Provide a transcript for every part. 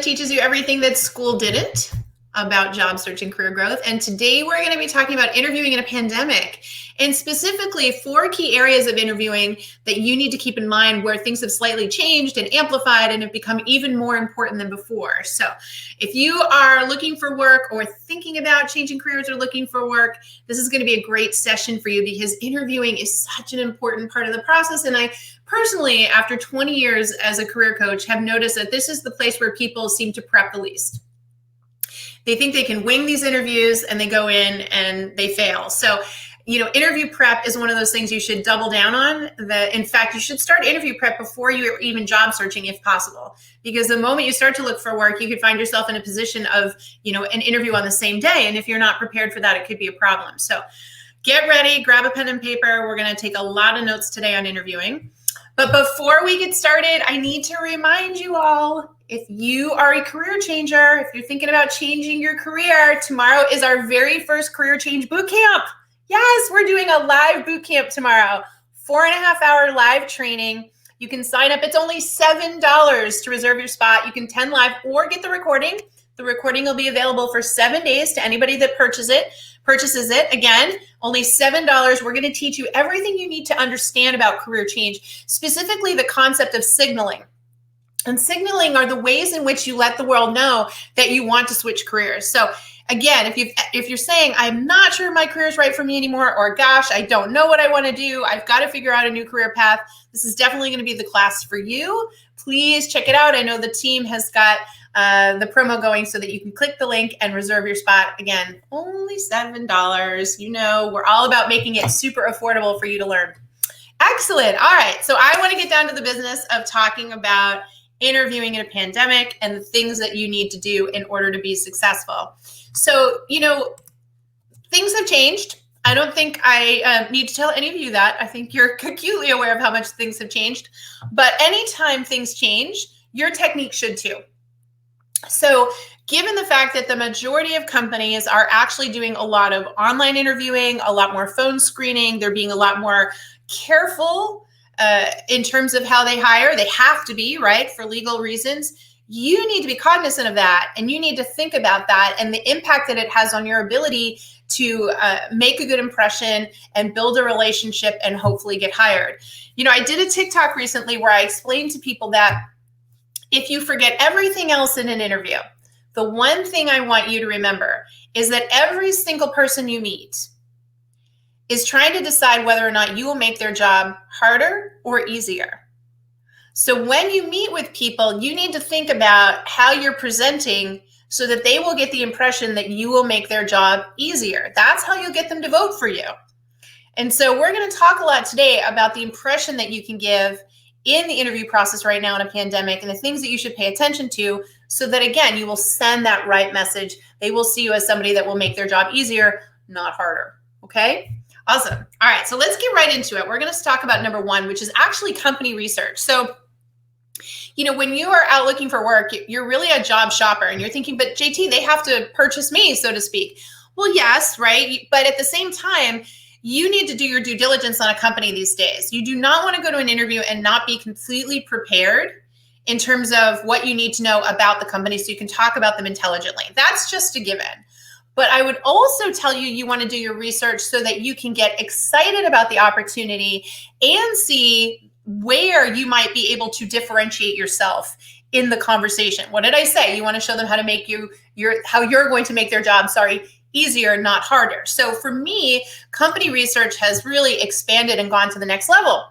teaches you everything that school didn't about job search and career growth. And today we're going to be talking about interviewing in a pandemic, and specifically 4 key areas of interviewing that you need to keep in mind where things have slightly changed and amplified and have become even more important than before. So if you are looking for work or thinking about changing careers or looking for work, this is going to be a great session for you, because interviewing is such an important part of the process. And I personally, after 20 years as a career coach, have noticed that this is the place where people seem to prep the least. They think they can wing these interviews and they go in and they fail. So, interview prep is one of those things you should double down on. In fact, you should start interview prep before you're even job searching if possible, because the moment you start to look for work, you could find yourself in a position of, an interview on the same day. And if you're not prepared for that, it could be a problem. So get ready, grab a pen and paper. We're going to take a lot of notes today on interviewing. But before we get started, I need to remind you all, if you are a career changer, if you're thinking about changing your career, tomorrow is our very first career change boot camp. Yes, we're doing a live boot camp tomorrow, 4.5-hour live training. You can sign up. It's only $7 to reserve your spot. You can attend live or get the recording. The recording will be available for 7 days to anybody that purchases it. Again, only $7. We're going to teach you everything you need to understand about career change, specifically the concept of signaling. And signaling are the ways in which you let the world know that you want to switch careers. So again, if you're saying, I'm not sure my career is right for me anymore, or gosh, I don't know what I want to do, I've got to figure out a new career path, this is definitely going to be the class for you. Please check it out. I know the team has got the promo going so that you can click the link and reserve your spot. Again, only $7. We're all about making it super affordable for you to learn. Excellent. All right. So I want to get down to the business of talking about interviewing in a pandemic and the things that you need to do in order to be successful. So, things have changed. I don't think I need to tell any of you that. I think you're acutely aware of how much things have changed. But anytime things change, your technique should too. So given the fact that the majority of companies are actually doing a lot of online interviewing, a lot more phone screening, they're being a lot more careful in terms of how they hire. They have to be, right, for legal reasons. You need to be cognizant of that, and you need to think about that and the impact that it has on your ability to make a good impression and build a relationship and hopefully get hired. I did a TikTok recently where I explained to people that if you forget everything else in an interview, the one thing I want you to remember is that every single person you meet is trying to decide whether or not you will make their job harder or easier. So when you meet with people, you need to think about how you're presenting so that they will get the impression that you will make their job easier. That's how you'll get them to vote for you. And so we're going to talk a lot today about the impression that you can give in the interview process right now in a pandemic and the things that you should pay attention to so that, again, you will send that right message. They will see you as somebody that will make their job easier, not harder. Okay? Awesome. All right, so let's get right into it. We're going to talk about number 1, which is actually company research. So, when you are out looking for work, you're really a job shopper and you're thinking, but JT, they have to purchase me, so to speak. Well, yes, right? But at the same time, you need to do your due diligence on a company these days. You do not want to go to an interview and not be completely prepared in terms of what you need to know about the company so you can talk about them intelligently. That's just a given. But I would also tell you, you want to do your research so that you can get excited about the opportunity and see where you might be able to differentiate yourself in the conversation. What did I say? You want to show them how to make how you're going to make their job, easier, not harder. So for me, company research has really expanded and gone to the next level.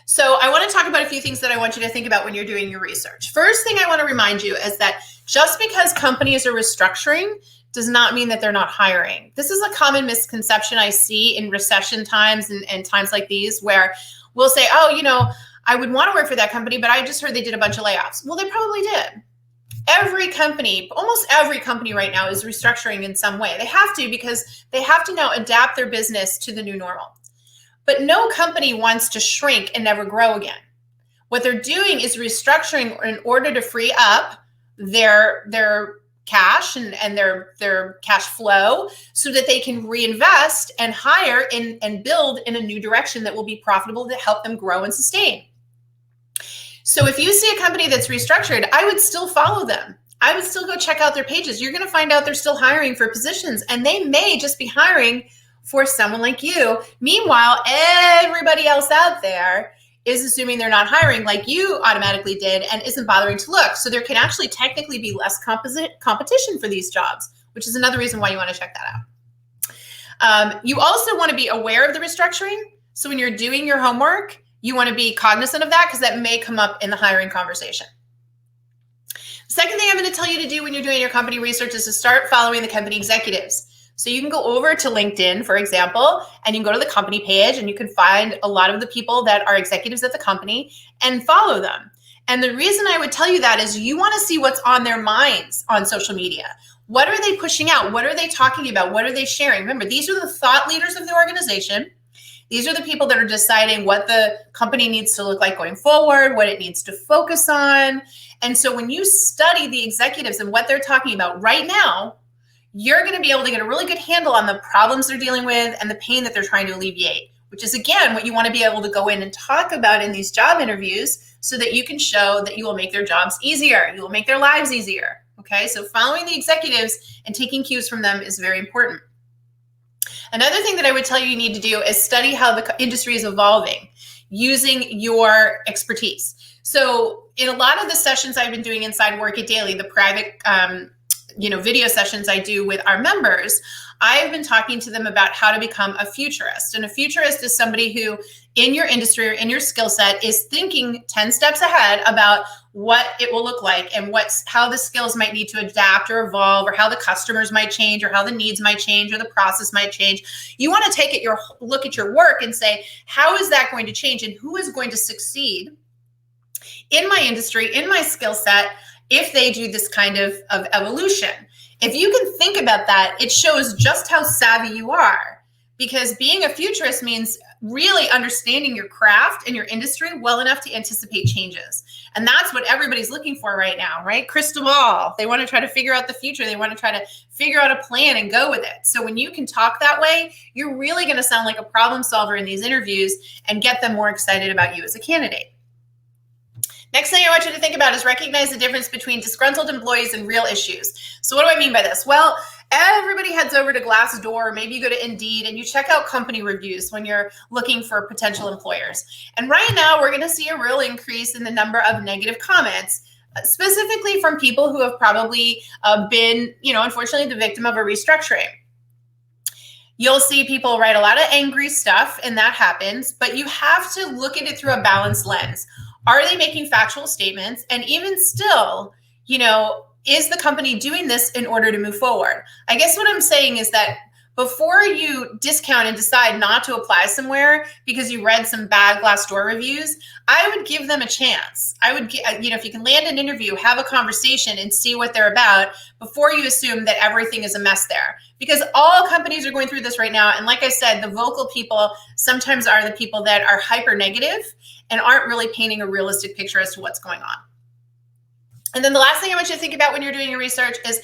So I want to talk about a few things that I want you to think about when you're doing your research. First thing I want to remind you is that just because companies are restructuring does not mean that they're not hiring. This is a common misconception I see in recession times and times like these where we'll say, I would want to work for that company, but I just heard they did a bunch of layoffs. Well, they probably did. Almost every company right now is restructuring in some way. They have to, because they have to now adapt their business to the new normal. But no company wants to shrink and never grow again. What they're doing is restructuring in order to free up their cash and their cash flow so that they can reinvest and hire and build in a new direction that will be profitable to help them grow and sustain. So if you see a company that's restructured, I would still follow them. I would still go check out their pages. You're going to find out they're still hiring for positions, and they may just be hiring for someone like you. Meanwhile, everybody else out there is assuming they're not hiring like you automatically did and isn't bothering to look. So there can actually technically be less competition for these jobs, which is another reason why you want to check that out. You also want to be aware of the restructuring. So when you're doing your homework, you want to be cognizant of that because that may come up in the hiring conversation. Second thing I'm going to tell you to do when you're doing your company research is to start following the company executives. So you can go over to LinkedIn, for example, and you can go to the company page and you can find a lot of the people that are executives at the company and follow them. And the reason I would tell you that is you want to see what's on their minds on social media. What are they pushing out? What are they talking about? What are they sharing? Remember, these are the thought leaders of the organization. These are the people that are deciding what the company needs to look like going forward, what it needs to focus on. And so when you study the executives and what they're talking about right now, you're going to be able to get a really good handle on the problems they're dealing with and the pain that they're trying to alleviate, which is, again, what you want to be able to go in and talk about in these job interviews so that you can show that you will make their jobs easier. You will make their lives easier. Okay, so following the executives and taking cues from them is very important. Another thing that I would tell you need to do is study how the industry is evolving using your expertise. So in a lot of the sessions I've been doing inside Work It Daily, the private video sessions I do with our members, I've been talking to them about how to become a futurist. And a futurist is somebody who in your industry or in your skill set is thinking 10 steps ahead about what it will look like and how the skills might need to adapt or evolve, or how the customers might change, or how the needs might change, or the process might change. You want to look at your work and say, how is that going to change and who is going to succeed in my industry, in my skill set, if they do this kind of evolution? If you can think about that, it shows just how savvy you are, because being a futurist means really understanding your craft and your industry well enough to anticipate changes. And that's what everybody's looking for right now, right? Crystal ball. They want to try to figure out the future. They want to try to figure out a plan and go with it. So when you can talk that way, you're really going to sound like a problem solver in these interviews and get them more excited about you as a candidate. Next thing I want you to think about is recognize the difference between disgruntled employees and real issues. So what do I mean by this? Well, everybody heads over to Glassdoor, maybe you go to Indeed, and you check out company reviews when you're looking for potential employers. And right now, we're going to see a real increase in the number of negative comments, specifically from people who have probably been, unfortunately, the victim of a restructuring. You'll see people write a lot of angry stuff, and that happens, but you have to look at it through a balanced lens. Are they making factual statements? And even still, is the company doing this in order to move forward? I guess what I'm saying is that before you discount and decide not to apply somewhere because you read some bad Glassdoor reviews, I would give them a chance. I would, if you can land an interview, have a conversation and see what they're about before you assume that everything is a mess there. Because all companies are going through this right now. And like I said, the vocal people sometimes are the people that are hyper negative and aren't really painting a realistic picture as to what's going on. And then the last thing I want you to think about when you're doing your research is,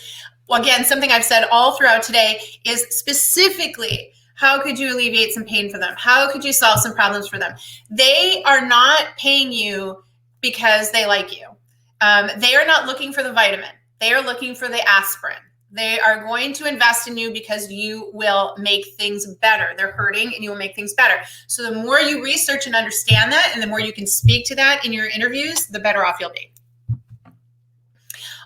well, again, something I've said all throughout today is specifically, how could you alleviate some pain for them? How could you solve some problems for them? They are not paying you because they like you. They are not looking for the vitamin. They are looking for the aspirin. They are going to invest in you because you will make things better. They're hurting and you will make things better. So the more you research and understand that, and the more you can speak to that in your interviews, the better off you'll be.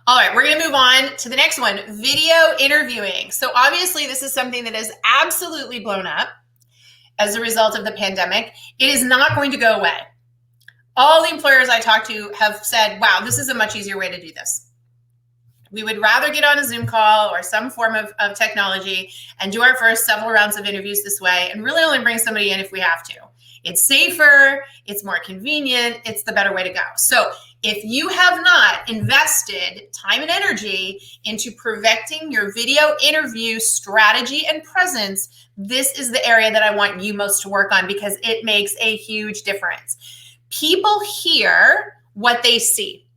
All right, we're going to move on to the next one, video interviewing. So obviously this is something that has absolutely blown up as a result of the pandemic. It is not going to go away. All the employers I talk to have said, wow, this is a much easier way to do this. We would rather get on a Zoom call or some form of technology and do our first several rounds of interviews this way and really only bring somebody in if we have to. It's safer, it's more convenient, it's the better way to go. So if you have not invested time and energy into perfecting your video interview strategy and presence, this is the area that I want you most to work on because it makes a huge difference. People hear what they see.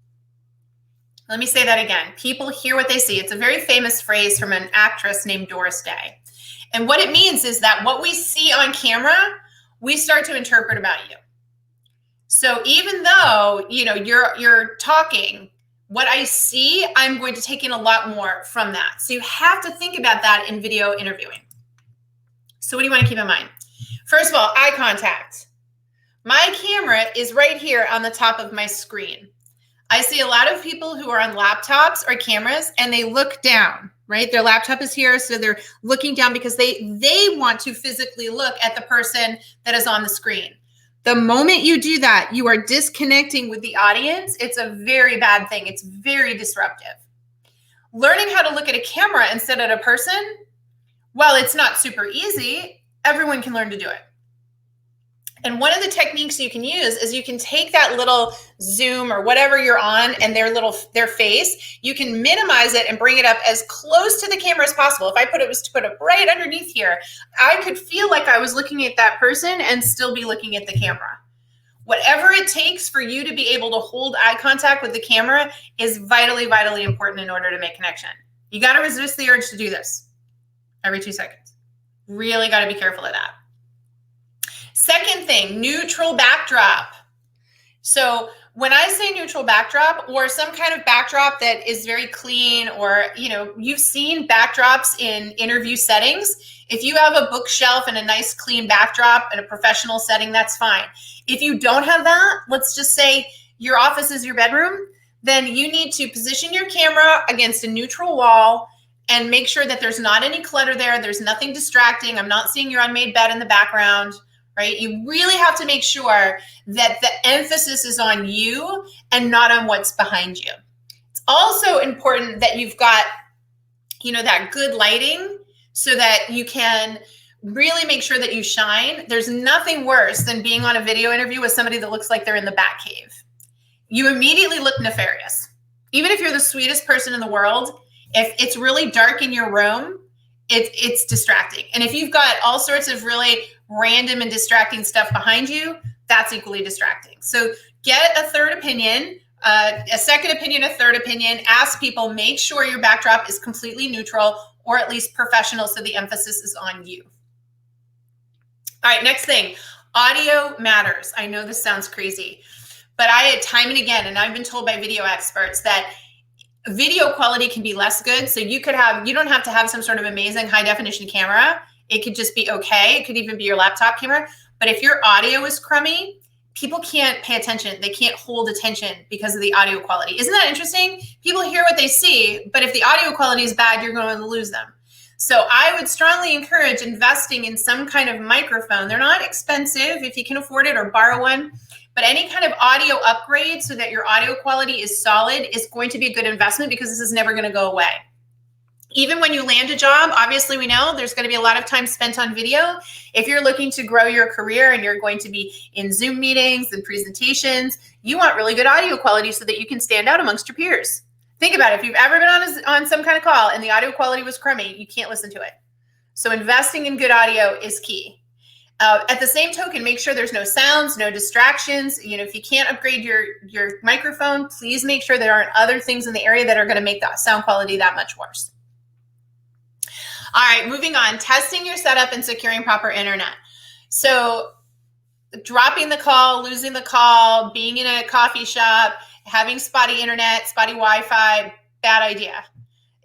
Let me say that again. People hear what they see. It's a very famous phrase from an actress named Doris Day. And what it means is that what we see on camera, we start to interpret about you. So even though, you're talking, what I see, I'm going to take in a lot more from that. So you have to think about that in video interviewing. So what do you want to keep in mind? First of all, eye contact. My camera is right here on the top of my screen. I see a lot of people who are on laptops or cameras and they look down, right? Their laptop is here, so they're looking down because they want to physically look at the person that is on the screen. The moment you do that, you are disconnecting with the audience. It's a very bad thing. It's very disruptive. Learning how to look at a camera instead of a person, well, it's not super easy. Everyone can learn to do it. And one of the techniques you can use is you can take that little zoom or whatever you're on and their face, you can minimize it and bring it up as close to the camera as possible. If I was to put it right underneath here, I could feel like I was looking at that person and still be looking at the camera. Whatever it takes for you to be able to hold eye contact with the camera is vitally, vitally important in order to make connection. You got to resist the urge to do this every 2 seconds. Really got to be careful of that. Second thing, neutral backdrop. So when I say neutral backdrop or some kind of backdrop that is very clean, or, you've seen backdrops in interview settings. If you have a bookshelf and a nice clean backdrop in a professional setting, that's fine. If you don't have that, let's just say your office is your bedroom, then you need to position your camera against a neutral wall and make sure that there's not any clutter there. There's nothing distracting. I'm not seeing your unmade bed in the background. Right? You really have to make sure that the emphasis is on you and not on what's behind you. It's also important that you've got, that good lighting so that you can really make sure that you shine. There's nothing worse than being on a video interview with somebody that looks like they're in the Batcave. You immediately look nefarious. Even if you're the sweetest person in the world, if it's really dark in your room, it's distracting. And if you've got all sorts of really random and distracting stuff behind you, that's equally distracting. So get a third opinion, a second opinion, a third opinion. Ask people, make sure your backdrop is completely neutral or at least professional so the emphasis is on you. All right, next thing, audio matters. I know this sounds crazy, but time and again, and I've been told by video experts that video quality can be less good. So you don't have to have some sort of amazing high definition camera. It could just be okay. It could even be your laptop camera. But if your audio is crummy, people can't pay attention. They can't hold attention because of the audio quality. Isn't that interesting? People hear what they see, but if the audio quality is bad, you're going to lose them. So I would strongly encourage investing in some kind of microphone. They're not expensive if you can afford it, or borrow one. But any kind of audio upgrade so that your audio quality is solid is going to be a good investment, because this is never going to go away. Even when you land a job, obviously we know there's going to be a lot of time spent on video. If you're looking to grow your career and you're going to be in Zoom meetings and presentations, you want really good audio quality so that you can stand out amongst your peers. Think about it. If you've ever been on some kind of call and the audio quality was crummy, you can't listen to it. So investing in good audio is key. At the same token, make sure there's no sounds, no distractions. If you can't upgrade your microphone, please make sure there aren't other things in the area that are going to make that sound quality that much worse. All right, moving on, testing your setup and securing proper internet. So dropping the call, losing the call, being in a coffee shop, having spotty internet, spotty Wi-Fi, bad idea.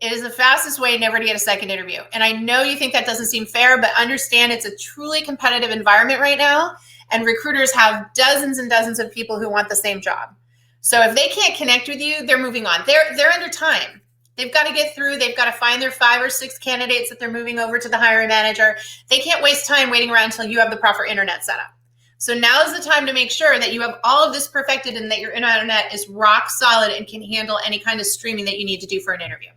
It is the fastest way never to get a second interview. And I know you think that doesn't seem fair, but understand it's a truly competitive environment right now. And recruiters have dozens and dozens of people who want the same job. So if they can't connect with you, they're moving on. They're under time. They've got to get through. They've got to find their 5 or 6 candidates that they're moving over to the hiring manager. They can't waste time waiting around until you have the proper internet set up. So now is the time to make sure that you have all of this perfected and that your internet is rock solid and can handle any kind of streaming that you need to do for an interview.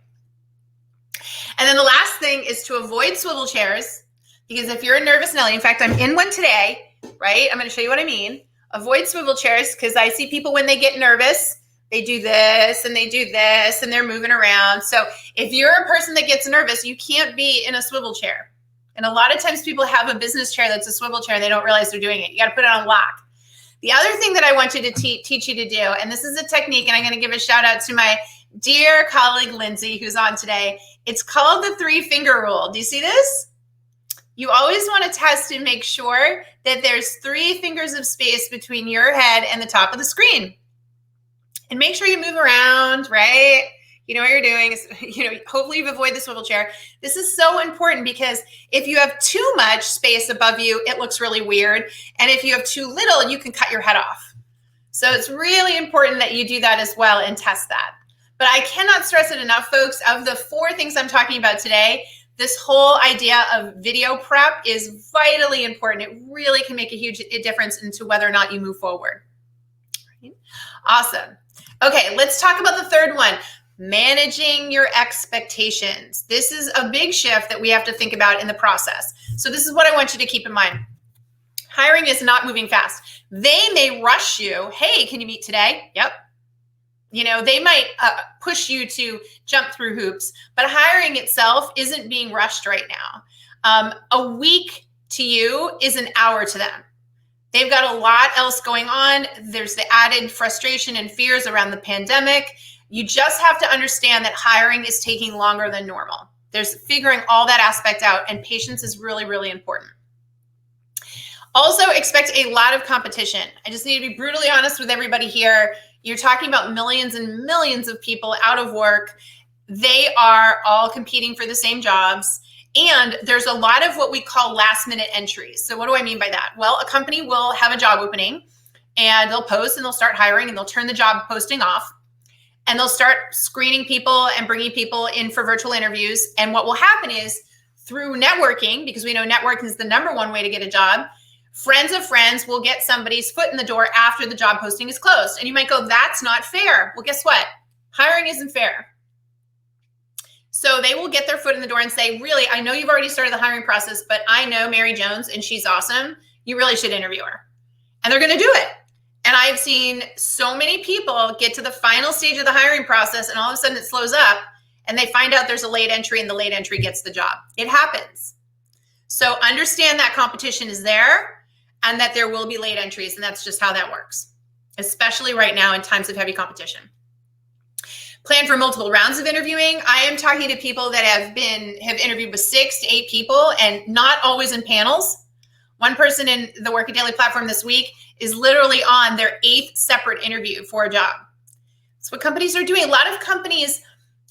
And then the last thing is to avoid swivel chairs, because if you're a nervous Nelly, in fact, I'm in one today, right? I'm going to show you what I mean. Avoid swivel chairs, because I see people when they get nervous, they do this and they do this and they're moving around. So if you're a person that gets nervous, you can't be in a swivel chair. And a lot of times people have a business chair that's a swivel chair and they don't realize they're doing it. You got to put it on lock. The other thing that I want you to teach you to do, and this is a technique, and I'm going to give a shout out to my dear colleague, Lindsay, who's on today. It's called the 3-finger rule. Do you see this? You always want to test and make sure that there's 3 fingers of space between your head and the top of the screen. And make sure you move around, right? You know what you're doing. Hopefully you've avoided the swivel chair. This is so important because if you have too much space above you, it looks really weird. And if you have too little, you can cut your head off. So it's really important that you do that as well and test that. But I cannot stress it enough, folks. Of the 4 things I'm talking about today, this whole idea of video prep is vitally important. It really can make a huge difference into whether or not you move forward. Awesome. Okay, let's talk about the third one. Managing your expectations. This is a big shift that we have to think about in the process. So this is what I want you to keep in mind. Hiring is not moving fast. They may rush you. Hey, can you meet today? Yep. They might push you to jump through hoops, but hiring itself isn't being rushed right now. A week to you is an hour to them. They've got a lot else going on. There's the added frustration and fears around the pandemic. You just have to understand that hiring is taking longer than normal. There's figuring all that aspect out, and patience is really, really important. Also, expect a lot of competition. I just need to be brutally honest with everybody here. You're talking about millions and millions of people out of work. They are all competing for the same jobs. And there's a lot of what we call last minute entries. So what do I mean by that? Well, a company will have a job opening and they'll post and they'll start hiring and they'll turn the job posting off. And they'll start screening people and bringing people in for virtual interviews. And what will happen is through networking, because we know networking is the #1 way to get a job, friends of friends will get somebody's foot in the door after the job posting is closed. And you might go, that's not fair. Well, guess what? Hiring isn't fair. So they will get their foot in the door and say, really, I know you've already started the hiring process, but I know Mary Jones and she's awesome. You really should interview her. And they're going to do it. And I've seen so many people get to the final stage of the hiring process and all of a sudden it slows up and they find out there's a late entry and the late entry gets the job. It happens. So understand that competition is there and that there will be late entries, and that's just how that works, especially right now in times of heavy competition. Plan for multiple rounds of interviewing. I am talking to people that have interviewed with 6 to 8 people and not always in panels. One person in the Work It Daily platform this week is literally on their 8th separate interview for a job. That's what companies are doing. A lot of companies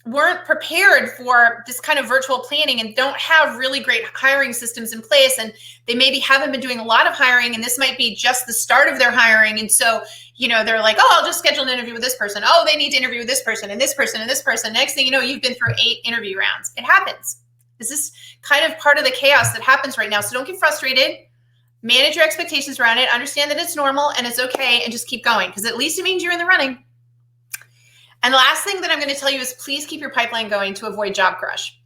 weren't prepared for this kind of virtual planning and don't have really great hiring systems in place. And they maybe haven't been doing a lot of hiring, and this might be just the start of their hiring. And so, they're like, oh, I'll just schedule an interview with this person. Oh, they need to interview with this person and this person and this person. Next thing you know, you've been through 8 interview rounds. It happens. This is kind of part of the chaos that happens right now. So don't get frustrated. Manage your expectations around it. Understand that it's normal and it's okay, and just keep going, because at least it means you're in the running. And the last thing that I'm going to tell you is please keep your pipeline going to avoid job crush.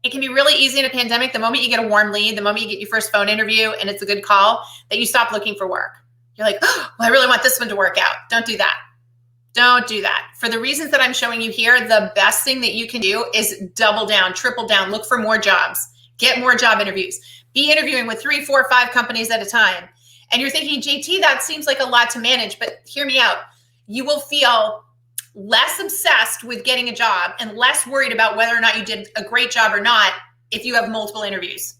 It can be really easy in a pandemic. The moment you get a warm lead, the moment you get your first phone interview and it's a good call, that you stop looking for work. You're like, oh, well, I really want this one to work out. Don't do that. Don't do that. For the reasons that I'm showing you here, the best thing that you can do is double down, triple down, look for more jobs, get more job interviews, be interviewing with 3, 4, 5 companies at a time. And you're thinking, JT, that seems like a lot to manage, but hear me out. You will feel less obsessed with getting a job and less worried about whether or not you did a great job or not if you have multiple interviews.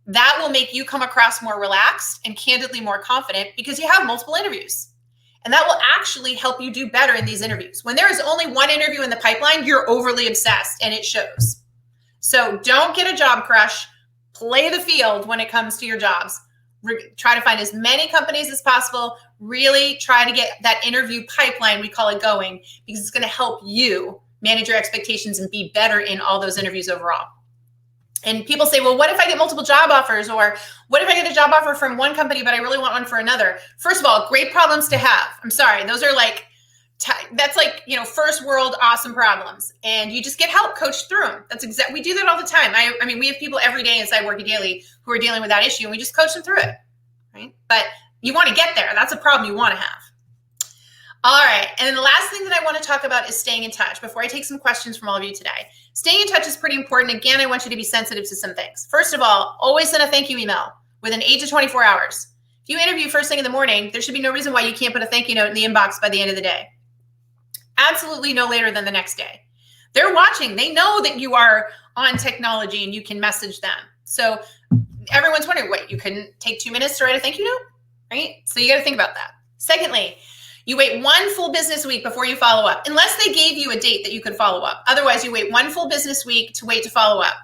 That will make you come across more relaxed and candidly more confident because you have multiple interviews. And that will actually help you do better in these interviews. When there is only one interview in the pipeline, you're overly obsessed and it shows. So don't get a job crush. Play the field when it comes to your jobs. Try to find as many companies as possible. Really try to get that interview pipeline, we call it, going, because it's going to help you manage your expectations and be better in all those interviews overall. And people say, well, what if I get multiple job offers? Or what if I get a job offer from one company, but I really want one for another? First of all, great problems to have. I'm sorry. Those are like, that's like, first world awesome problems. And you just get help coached through them. That's exactly, we do that all the time. I mean, we have people every day inside Work It Daily who are dealing with that issue, and we just coach them through it, right? But you want to get there. That's a problem you want to have. All right. And then the last thing that I want to talk about is staying in touch before I take some questions from all of you today. Staying in touch is pretty important. Again, I want you to be sensitive to some things. First of all, always send a thank you email within 8 to 24 hours. If you interview first thing in the morning, there should be no reason why you can't put a thank you note in the inbox by the end of the day. Absolutely no later than the next day. They're watching. They know that you are on technology and you can message them. So everyone's wondering, wait, you couldn't take 2 minutes to write a thank you note, right? So you got to think about that. Secondly, you wait 1 full business week before you follow up, unless they gave you a date that you could follow up. Otherwise, you wait 1 full business week to wait to follow up.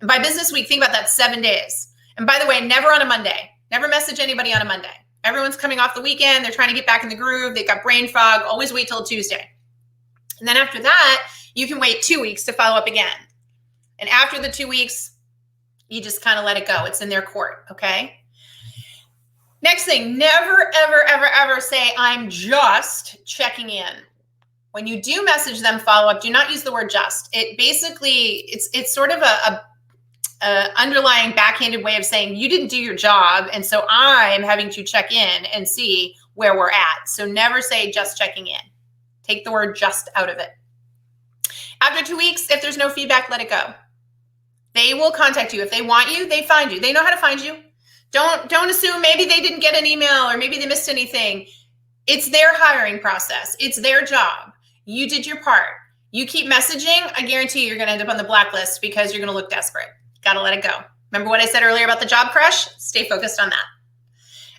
And by business week, think about that, 7 days. And by the way, never on a Monday. Never message anybody on a Monday. Everyone's coming off the weekend. They're trying to get back in the groove. They've got brain fog. Always wait till Tuesday. And then after that, you can wait 2 weeks to follow up again. And after the 2 weeks, you just kind of let it go. It's in their court, okay? Next thing, never, ever, ever, ever say, I'm just checking in. When you do message them follow up, do not use the word just. It basically, it's sort of a underlying backhanded way of saying you didn't do your job, and so I'm having to check in and see where we're at. So never say just checking in. Take the word just out of it. After 2 weeks, if there's no feedback, let it go. They will contact you. If they want you, they find you. They know how to find you. Don't assume maybe they didn't get an email or maybe they missed anything. It's their hiring process. It's their job. You did your part. You keep messaging, I guarantee you're going to end up on the blacklist because you're going to look desperate. Got to let it go. Remember what I said earlier about the job crush? Stay focused on that.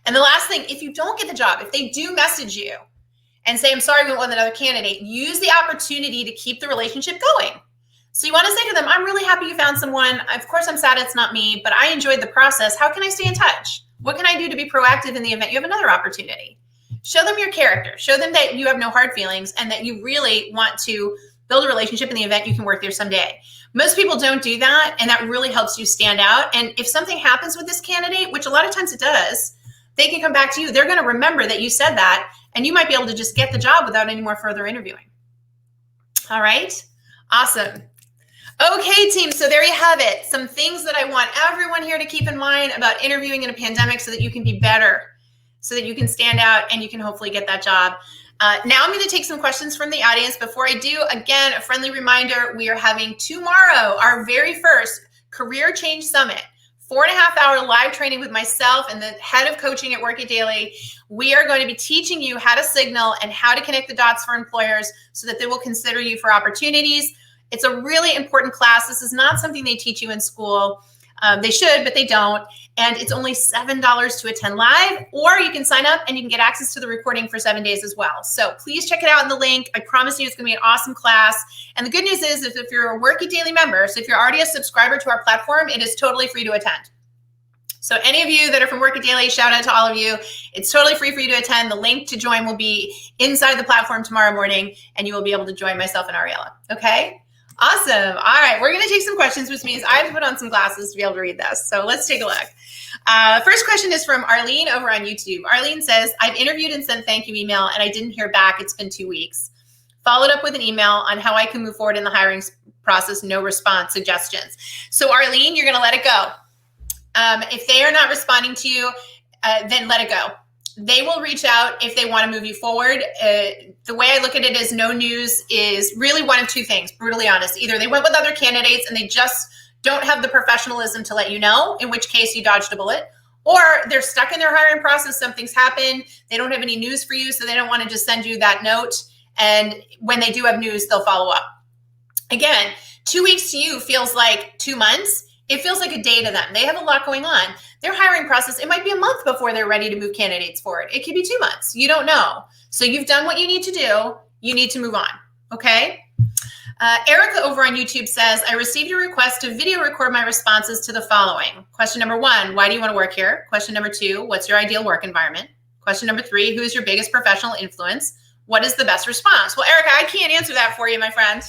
And the last thing, if you don't get the job, if they do message you and say, I'm sorry, we went with another candidate, use the opportunity to keep the relationship going. So you want to say to them, I'm really happy you found someone. Of course, I'm sad it's not me, but I enjoyed the process. How can I stay in touch? What can I do to be proactive in the event you have another opportunity? Show them your character. Show them that you have no hard feelings and that you really want to build a relationship in the event you can work there someday. Most people don't do that, and that really helps you stand out. And if something happens with this candidate, which a lot of times it does, they can come back to you. They're going to remember that you said that, and you might be able to just get the job without any more further interviewing. All right? Awesome. Okay, team, so there you have it. Some things that I want everyone here to keep in mind about interviewing in a pandemic so that you can be better, so that you can stand out and you can hopefully get that job. Now I'm going to take some questions from the audience. Before I do, again, a friendly reminder, we are having tomorrow our very first Career Change Summit, 4.5-hour live training with myself and the head of coaching at Work It Daily. We are going to be teaching you how to signal and how to connect the dots for employers so that they will consider you for opportunities. It's a really important class. This is not something they teach you in school. They should, but they don't. And it's only $7 to attend live, or you can sign up and you can get access to the recording for 7 days as well. So please check it out in the link. I promise you it's going to be an awesome class. And the good news is if you're a Work It Daily member, so if you're already a subscriber to our platform, it is totally free to attend. So any of you that are from Work It Daily, shout out to all of you. It's totally free for you to attend. The link to join will be inside the platform tomorrow morning, and you will be able to join myself and Ariella. Okay? Awesome. All right. We're going to take some questions, which means I have to put on some glasses to be able to read this. So let's take a look. First question is from Arlene over on YouTube. Arlene says, I've interviewed and sent thank you email and I didn't hear back. It's been 2 weeks. Followed up with an email on how I can move forward in the hiring process. No response, suggestions. So Arlene, you're going to let it go. If they are not responding to you, then let it go. They will reach out if they want to move you forward. The way I look at it is no news is really one of two things, brutally honest. Either they went with other candidates and they just don't have the professionalism to let you know, in which case you dodged a bullet, or they're stuck in their hiring process, something's happened, they don't have any news for you, so they don't want to just send you that note. And when they do have news, they'll follow up. Again, 2 weeks to you feels like 2 months. It feels like a day to them. They have a lot going on. Their hiring process, it might be a month before they're ready to move candidates forward. It could be 2 months. You don't know. So you've done what you need to do. You need to move on. Okay? Erica over on YouTube says, I received a request to video record my responses to the following. Question number 1, why do you want to work here? Question number 2, what's your ideal work environment? Question number 3, who is your biggest professional influence? What is the best response? Well, Erica, I can't answer that for you, my friend.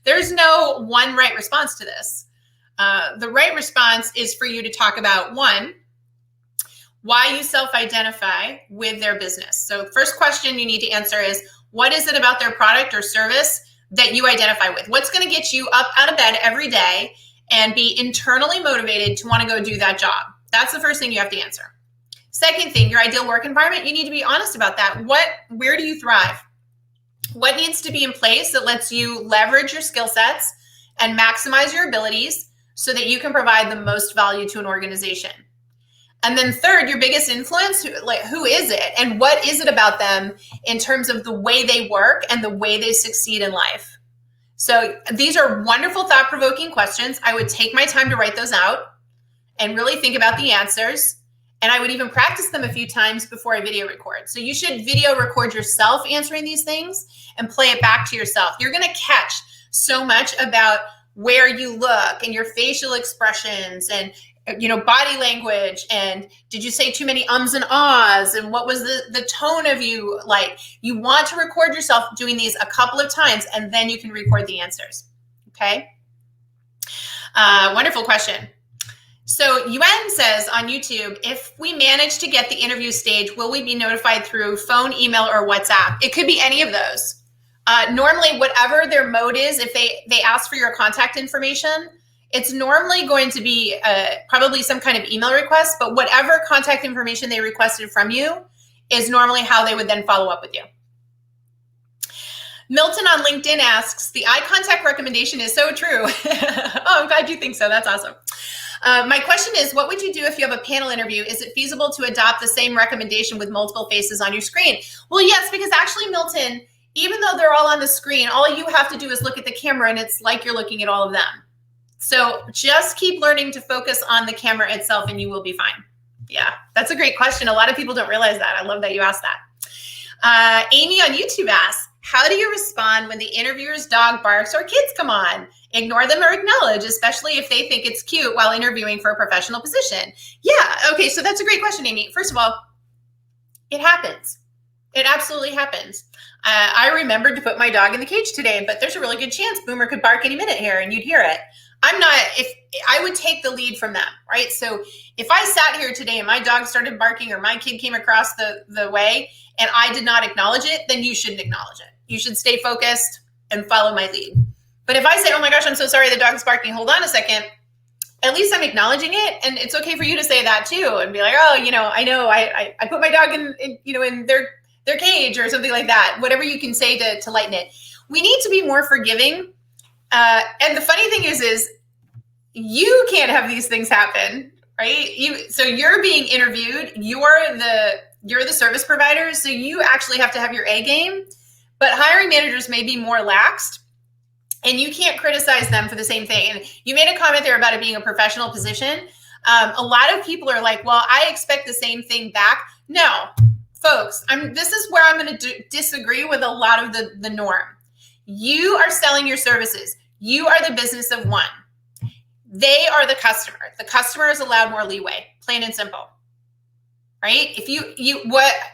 There's no one right response to this. The right response is for you to talk about, 1, why you self-identify with their business. So first question you need to answer is, what is it about their product or service that you identify with? What's going to get you up out of bed every day and be internally motivated to want to go do that job? That's the first thing you have to answer. Second thing, your ideal work environment, you need to be honest about that. Where do you thrive? What needs to be in place that lets you leverage your skill sets and maximize your abilities so that you can provide the most value to an organization? And then third, your biggest influence, who is it? And what is it about them in terms of the way they work and the way they succeed in life? So these are wonderful, thought-provoking questions. I would take my time to write those out and really think about the answers. And I would even practice them a few times before I video record. So you should video record yourself answering these things and play it back to yourself. You're going to catch so much about where you look and your facial expressions and body language, and did you say too many ums and ahs, and what was the tone of you like? You want to record yourself doing these a couple of times, and then you can record the answers. Okay. Wonderful question. So Yuen says on YouTube, if we manage to get the interview stage, will we be notified through phone, email, or WhatsApp? It could be any of those. Normally, whatever their mode is, if they ask for your contact information, it's normally going to be probably some kind of email request, but whatever contact information they requested from you is normally how they would then follow up with you. Milton on LinkedIn asks, the eye contact recommendation is so true. Oh, I'm glad you think so. That's awesome. My question is, what would you do if you have a panel interview? Is it feasible to adopt the same recommendation with multiple faces on your screen? Well, yes, because actually, Milton, even though they're all on the screen, all you have to do is look at the camera and it's like you're looking at all of them. So just keep learning to focus on the camera itself and you will be fine. Yeah, that's a great question. A lot of people don't realize that. I love that you asked that. Amy on YouTube asks, how do you respond when the interviewer's dog barks or kids come on? Ignore them or acknowledge, especially if they think it's cute while interviewing for a professional position. Yeah, okay, so that's a great question, Amy. First of all, it happens. It absolutely happens. I remembered to put my dog in the cage today, but there's a really good chance Boomer could bark any minute here and you'd hear it. I would take the lead from them, right? So if I sat here today and my dog started barking or my kid came across the way and I did not acknowledge it, then you shouldn't acknowledge it. You should stay focused and follow my lead. But if I say, oh my gosh, I'm so sorry, the dog's barking, hold on a second, at least I'm acknowledging it. And it's okay for you to say that too and be like, oh, I know I put my dog in their cage or something like that. Whatever you can say to lighten it. We need to be more forgiving. And the funny thing is you can't have these things happen, right? So you're being interviewed. You're the service provider. So you actually have to have your A game, but hiring managers may be more laxed and you can't criticize them for the same thing. And you made a comment there about it being a professional position. A lot of people are like, well, I expect the same thing back. No, folks, this is where I'm going to disagree with a lot of the norm. You are selling your services. You are the business of one. They are the customer. The customer is allowed more leeway, plain and simple. Right?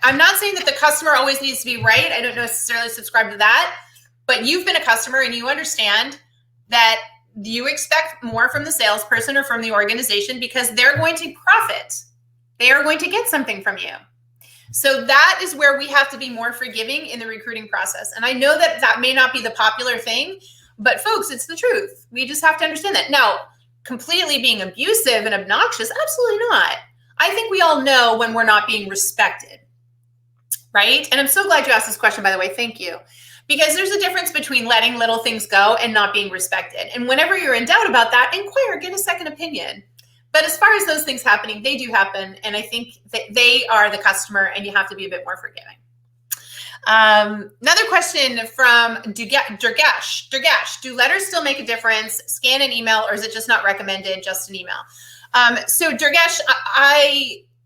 I'm not saying that the customer always needs to be right. I don't necessarily subscribe to that, but you've been a customer and you understand that you expect more from the salesperson or from the organization because they're going to profit. They are going to get something from you. So that is where we have to be more forgiving in the recruiting process. And I know that may not be the popular thing, but folks, it's the truth. We just have to understand that. Now, completely being abusive and obnoxious, absolutely not. I think we all know when we're not being respected, right? And I'm so glad you asked this question, by the way. Thank you. Because there's a difference between letting little things go and not being respected. And whenever you're in doubt about that, inquire, get a second opinion. But as far as those things happening, they do happen. And I think that they are the customer and you have to be a bit more forgiving. Another question from Durgesh. Durgesh, do letters still make a difference? Scan an email, or is it just not recommended, just an email? So Durgesh,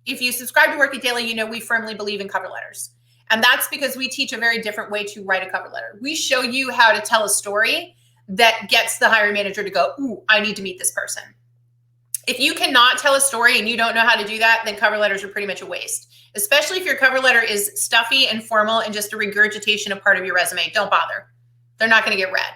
if you subscribe to Work It Daily, we firmly believe in cover letters. And that's because we teach a very different way to write a cover letter. We show you how to tell a story that gets the hiring manager to go, ooh, I need to meet this person. If you cannot tell a story and you don't know how to do that, then cover letters are pretty much a waste, especially if your cover letter is stuffy and formal and just a regurgitation of part of your resume. Don't bother. They're not going to get read.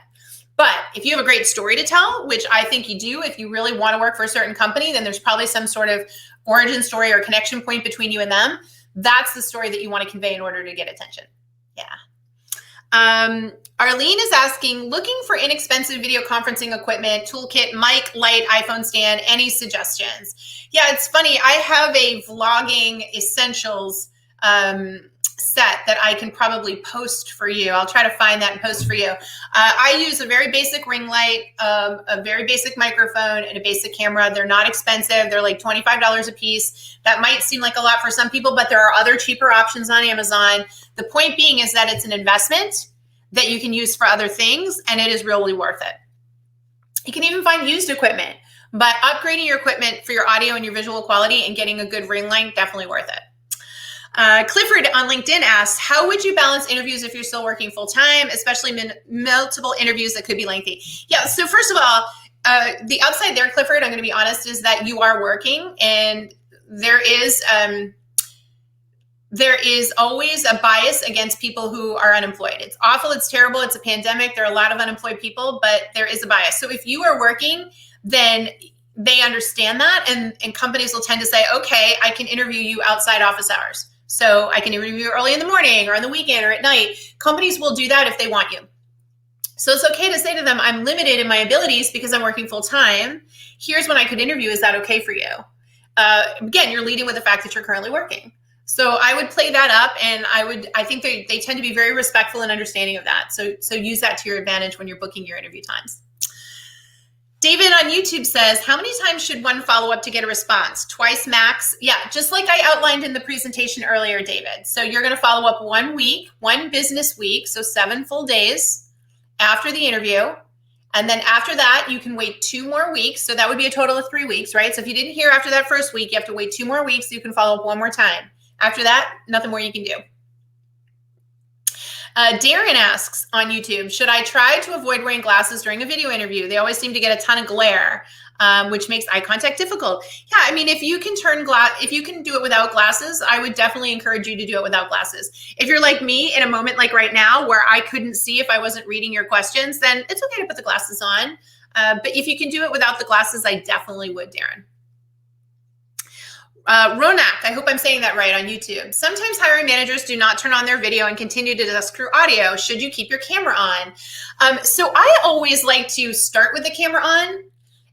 But if you have a great story to tell, which I think you do, if you really want to work for a certain company, then there's probably some sort of origin story or connection point between you and them. That's the story that you want to convey in order to get attention. Yeah. Arlene is asking, looking for inexpensive video conferencing equipment, toolkit, mic, light, iPhone stand, any suggestions? Yeah, it's funny. I have a vlogging essentials set that I can probably post for you. I'll try to find that and post for you. I use a very basic ring light, a very basic microphone, and a basic camera. They're not expensive. They're like $25 a piece. That might seem like a lot for some people, but there are other cheaper options on Amazon. The point being is that it's an investment that you can use for other things, and it is really worth it. You can even find used equipment, but upgrading your equipment for your audio and your visual quality and getting a good ring light, definitely worth it. Clifford on LinkedIn asks, how would you balance interviews if you're still working full-time, especially multiple interviews that could be lengthy? Yeah, so first of all, the upside there, Clifford, I'm going to be honest, is that you are working, and there is always a bias against people who are unemployed. It's awful. It's terrible. It's a pandemic. There are a lot of unemployed people, but there is a bias. So if you are working, then they understand that, and companies will tend to say, okay, I can interview you outside office hours. So I can interview you early in the morning or on the weekend or at night. Companies will do that if they want you. So it's okay to say to them, I'm limited in my abilities because I'm working full time. Here's when I could interview. Is that okay for you? Again, you're leading with the fact that you're currently working. So I would play that up, and I think they tend to be very respectful and understanding of that. So use that to your advantage when you're booking your interview times. David on YouTube says, how many times should one follow up to get a response? Twice max? Yeah, just like I outlined in the presentation earlier, David. So you're going to follow up 1 week, 1 business week, so 7 full days after the interview. And then after that, you can wait 2 more weeks. So that would be a total of 3 weeks, right? So if you didn't hear after that first week, you have to wait 2 more weeks so you can follow up 1 more time. After that, nothing more you can do. Darren asks on YouTube, should I try to avoid wearing glasses during a video interview? They always seem to get a ton of glare, which makes eye contact difficult. Yeah, I mean, if you can do it without glasses, I would definitely encourage you to do it without glasses. If you're like me in a moment like right now where I couldn't see if I wasn't reading your questions, then it's okay to put the glasses on. But if you can do it without the glasses, I definitely would, Darren. Ronak, I hope I'm saying that right on YouTube. Sometimes hiring managers do not turn on their video and continue to discuss through audio. Should you keep your camera on? So I always like to start with the camera on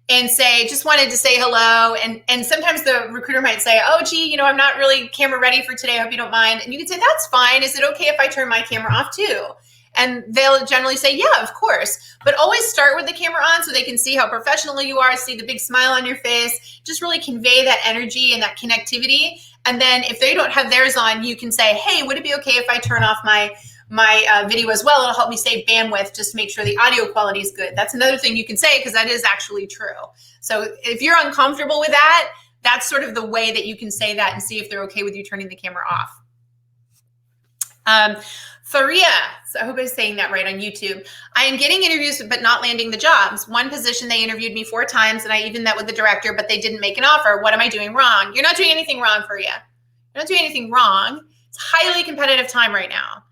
and say, just wanted to say hello. And sometimes the recruiter might say, oh, gee, I'm not really camera ready for today. I hope you don't mind. And you can say, that's fine. Is it okay if I turn my camera off too? And they'll generally say, yeah, of course. But always start with the camera on so they can see how professional you are, see the big smile on your face, just really convey that energy and that connectivity. And then if they don't have theirs on, you can say, hey, would it be okay if I turn off my video as well? It'll help me save bandwidth just to make sure the audio quality is good. That's another thing you can say because that is actually true. So if you're uncomfortable with that, that's sort of the way that you can say that and see if they're okay with you turning the camera off. Faria, so I hope I'm saying that right on YouTube. I am getting interviews, but not landing the jobs. One position, they interviewed me 4 times, and I even met with the director, but they didn't make an offer. What am I doing wrong? You're not doing anything wrong, Faria. You're not doing anything wrong. It's a highly competitive time right now.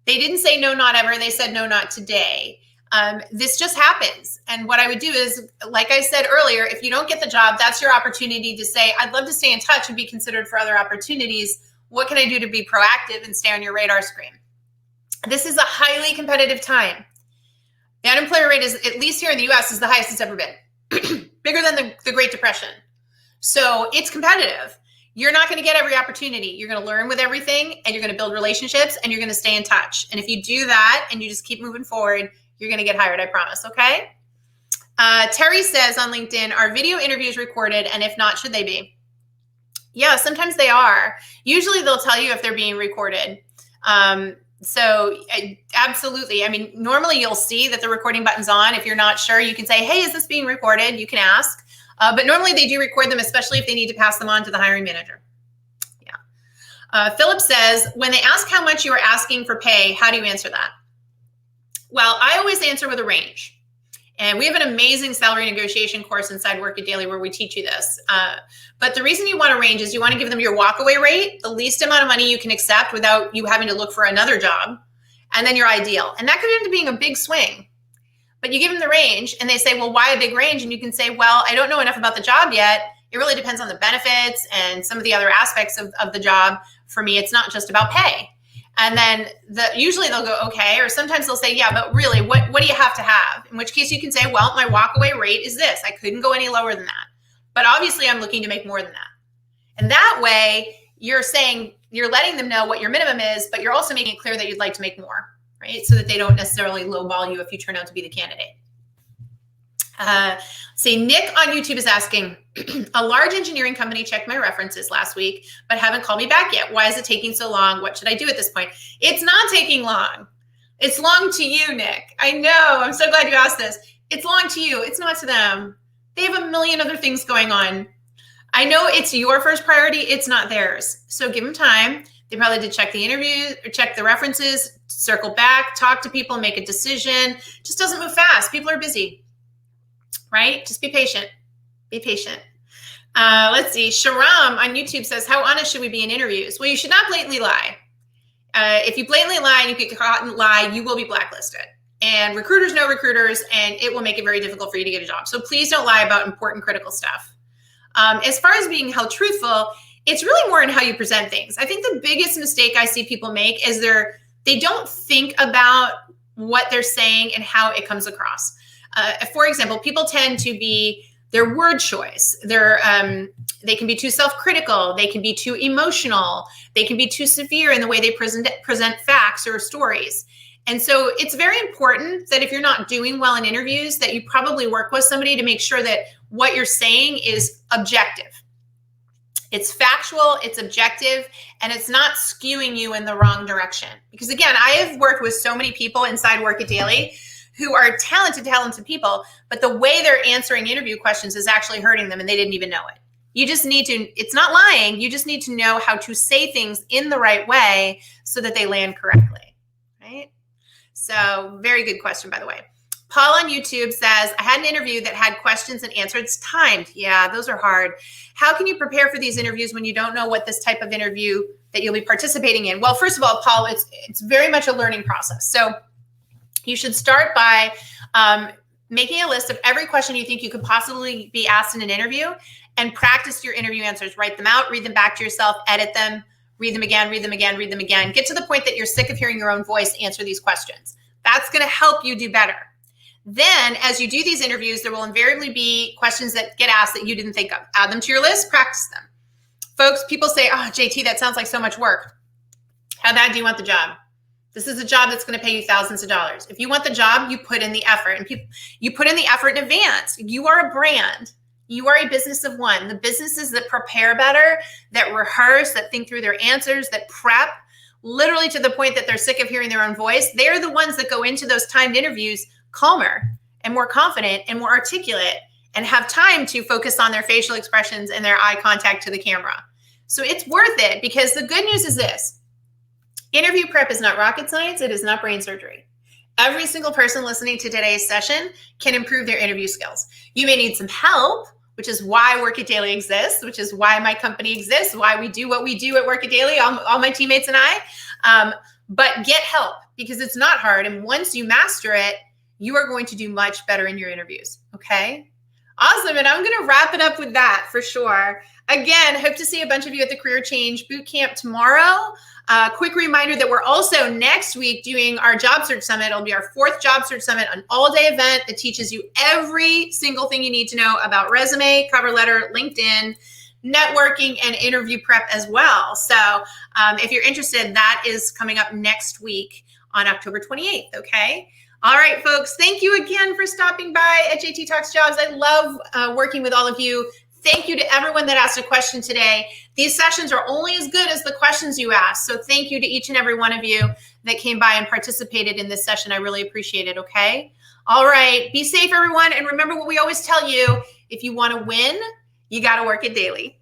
They didn't say no, not ever. They said no, not today. This just happens. And what I would do is, like I said earlier, if you don't get the job, that's your opportunity to say, I'd love to stay in touch and be considered for other opportunities. What can I do to be proactive and stay on your radar screen? This is a highly competitive time. The unemployment rate is, at least here in the US, is the highest it's ever been. Bigger than the Great Depression. So it's competitive. You're not going to get every opportunity. You're going to learn with everything, and you're going to build relationships, and you're going to stay in touch. And if you do that and you just keep moving forward, you're going to get hired, I promise, okay? Terry says on LinkedIn, are video interviews recorded? And if not, should they be? Yeah, sometimes they are. Usually they'll tell you if they're being recorded. So absolutely. I mean, normally you'll see that the recording button's on. If you're not sure, you can say, hey, is this being recorded? You can ask. But normally they do record them, especially if they need to pass them on to the hiring manager. Yeah. Philip says, when they ask how much you are asking for pay, how do you answer that? Well, I always answer with a range. And we have an amazing salary negotiation course inside Work It Daily where we teach you this. But the reason you want a range is you want to give them your walkaway rate, the least amount of money you can accept without you having to look for another job, and then your ideal. And that could end up being a big swing. But you give them the range and they say, well, why a big range? And you can say, well, I don't know enough about the job yet. It really depends on the benefits and some of the other aspects of the job. For me, it's not just about pay. And then usually they'll go, okay, or sometimes they'll say, yeah, but really, what do you have to have? In which case you can say, well, my walkaway rate is this. I couldn't go any lower than that. But obviously I'm looking to make more than that. And that way you're saying, you're letting them know what your minimum is, but you're also making it clear that you'd like to make more, right? So that they don't necessarily lowball you if you turn out to be the candidate. Nick on YouTube is asking, a large engineering company checked my references last week, but haven't called me back yet. Why is it taking so long? What should I do at this point? It's not taking long. It's long to you, Nick. I know. I'm so glad you asked this. It's long to you. It's not to them. They have a million other things going on. I know it's your first priority. It's not theirs. So give them time. They probably did check the interview or check the references, circle back, talk to people, make a decision. Just doesn't move fast. People are busy, right? Just be patient. Be patient. Let's see. Sharam on YouTube says, how honest should we be in interviews? Well, you should not blatantly lie. If you blatantly lie and you get caught in lie, you will be blacklisted. And recruiters know recruiters, and it will make it very difficult for you to get a job. So please don't lie about important, critical stuff. As far as being held truthful, it's really more in how you present things. I think the biggest mistake I see people make is they don't think about what they're saying and how it comes across. For example, people tend to be their word choice. They can be too self-critical. They can be too emotional. They can be too severe in the way they present facts or stories. And so it's very important that if you're not doing well in interviews, that you probably work with somebody to make sure that what you're saying is objective. It's factual, it's objective, and it's not skewing you in the wrong direction. Because again, I have worked with so many people inside Work It Daily who are talented people, but the way they're answering interview questions is actually hurting them and they didn't even know it. You just need to, it's not lying, you just need to know how to say things in the right way so that they land correctly, right? So very good question, by the way. Paul on YouTube says, I had an interview that had questions and answers timed. Yeah, those are hard. How can you prepare for these interviews when you don't know what this type of interview that you'll be participating in? Well, first of all, Paul, it's very much a learning process. So you should start by making a list of every question you think you could possibly be asked in an interview and practice your interview answers. Write them out, read them back to yourself, edit them, read them again, read them again, read them again. Get to the point that you're sick of hearing your own voice answer these questions. That's going to help you do better. Then as you do these interviews, there will invariably be questions that get asked that you didn't think of. Add them to your list, practice them. Folks, people say, oh, JT, that sounds like so much work. How bad do you want the job? This is a job that's going to pay you thousands of dollars. If you want the job, you put in the effort. And you put in the effort in advance. You are a brand. You are a business of one. The businesses that prepare better, that rehearse, that think through their answers, that prep, literally to the point that they're sick of hearing their own voice, they're the ones that go into those timed interviews calmer and more confident and more articulate and have time to focus on their facial expressions and their eye contact to the camera. So it's worth it, because the good news is this. Interview prep is not rocket science. It is not brain surgery. Every single person listening to today's session can improve their interview skills. You may need some help, which is why Work It Daily exists, which is why my company exists, why we do what we do at Work It Daily, all my teammates and I. But get help, because it's not hard. And once you master it, you are going to do much better in your interviews. Okay? Awesome. And I'm going to wrap it up with that for sure. Again, hope to see a bunch of you at the Career Change Bootcamp tomorrow. Quick reminder that we're also next week doing our Job Search Summit. It'll be our 4th Job Search Summit, an all-day event that teaches you every single thing you need to know about resume, cover letter, LinkedIn, networking, and interview prep as well. So if you're interested, that is coming up next week on October 28th, okay? All right, folks, thank you again for stopping by at JT Talks Jobs. I love working with all of you. Thank you to everyone that asked a question today. These sessions are only as good as the questions you ask. So thank you to each and every one of you that came by and participated in this session. I really appreciate it, okay? All right, be safe, everyone. And remember what we always tell you, if you want to win, you got to work it daily.